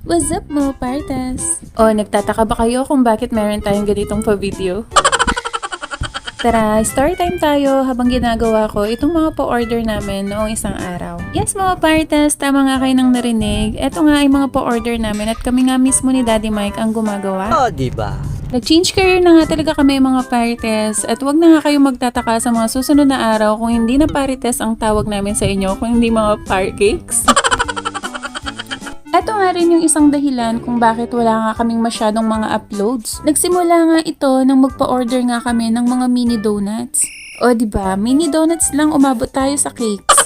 What's up mga partas? O, nagtataka ba kayo kung bakit meron tayong ganitong pa-video? Tara, story time tayo habang ginagawa ko itong mga pa-order namin noong isang araw. Yes mga partas, tama nga kayo nang narinig. Ito nga ay mga pa-order namin at kami nga mismo ni Daddy Mike ang gumagawa. Oh, diba? Nag-change career na nga talaga kami mga parites at wag na nga kayo magtataka sa mga susunod na araw kung hindi na parites ang tawag namin sa inyo, kung hindi mga parcakes. Ito nga rin yung isang dahilan kung bakit wala nga kaming masyadong mga uploads. Nagsimula nga ito nang magpa-order nga kami ng mga mini donuts. O diba, mini donuts lang umabot tayo sa cakes.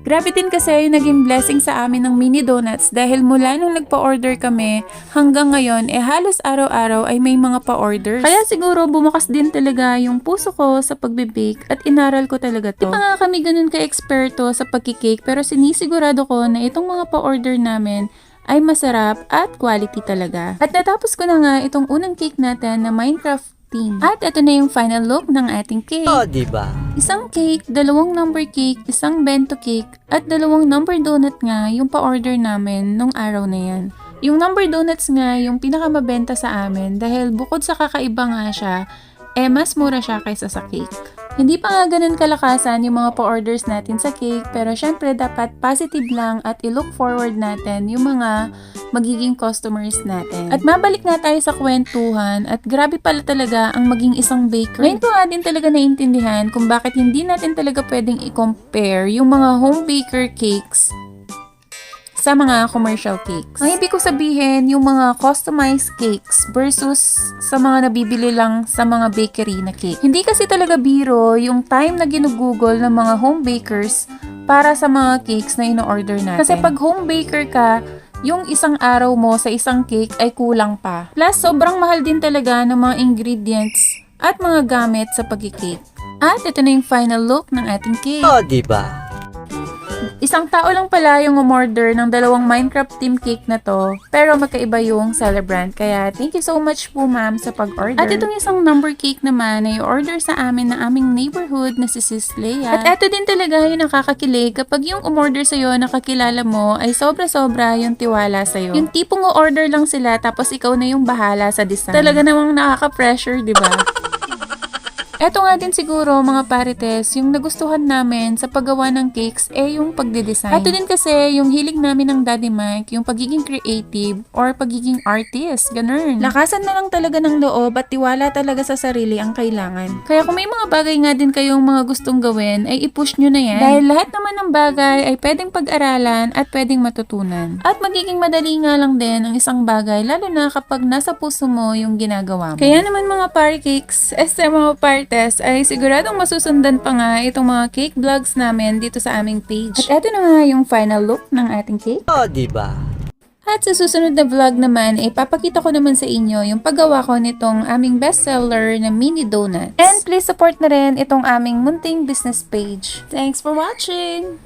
Grabe din kasi yung naging blessing sa amin ng mini donuts dahil mula nung nagpa-order kami hanggang ngayon halos araw-araw ay may mga pa-orders. Kaya siguro bumukas din talaga yung puso ko sa pagbe-bake at inaral ko talaga to. Di pa nga kami ganun ka-eksperto sa pagkikake pero sinisigurado ko na itong mga pa-order namin ay masarap at quality talaga. At natapos ko na nga itong unang cake natin na Minecraft theme. At ito na yung final look ng ating cake. Oh, diba? Isang cake, dalawang number cake, isang bento cake, at dalawang number donut nga yung pa-order namin nung araw na yan. Yung number donuts nga yung pinakamabenta sa amin dahil bukod sa kakaiba nga siya, mas mura siya kaysa sa cake. Hindi pa nga ganun kalakasan yung mga pa-orders natin sa cake pero syempre dapat positive lang at i-look forward natin yung mga magiging customers natin. At mabalik nga tayo sa kwentuhan at grabe pala talaga ang maging isang baker. Ngayon ko nga din talaga naintindihan kung bakit hindi natin talaga pwedeng i-compare yung mga home baker cakes sa mga commercial cakes. Ang ibig ko sabihin, yung mga customized cakes versus sa mga nabibili lang sa mga bakery na cake. Hindi kasi talaga biro yung time na ginugugol ng mga home bakers para sa mga cakes na ino-order natin. Kasi pag home baker ka, yung isang araw mo sa isang cake ay kulang pa. Plus, sobrang mahal din talaga ng mga ingredients at mga gamit sa pagkikake. At ito na yung final look ng ating cake. Oh, diba? Isang tao lang pala yung umorder ng dalawang Minecraft theme cake na to, pero magkaiba yung celebrant. Kaya thank you so much po ma'am sa pag-order. At itong isang number cake naman na i-order sa amin na aming neighborhood na si Sis Leia. At eto din talaga yung nakakakilig kapag yung umorder sa'yo na kakilala mo ay sobra-sobra yung tiwala sa'yo. Yung tipong o-order lang sila tapos ikaw na yung bahala sa design. Talaga namang nakaka-pressure, di ba? Eto nga din siguro mga parites, yung nagustuhan namin sa paggawa ng cakes yung pagde-design. Eto din kasi yung hilig namin ng Daddy Mike, yung pagiging creative or pagiging artist, ganun. Lakasan na lang talaga ng loob at tiwala talaga sa sarili ang kailangan. Kaya kung may mga bagay nga din kayong mga gustong gawin, ay i-push nyo na yan. Dahil lahat naman ng bagay ay pwedeng pag-aralan at pwedeng matutunan. At magiging madali nga lang din ang isang bagay, lalo na kapag nasa puso mo yung ginagawa mo. Kaya naman mga party cakes, mga party ay siguradong masusundan pa nga itong mga cake vlogs namin dito sa aming page. At eto na nga yung final look ng ating cake. Oh, diba? At sa susunod na vlog naman, ipapakita ko naman sa inyo yung paggawa ko nitong aming bestseller na mini donuts. And please support na rin itong aming munting business page. Thanks for watching!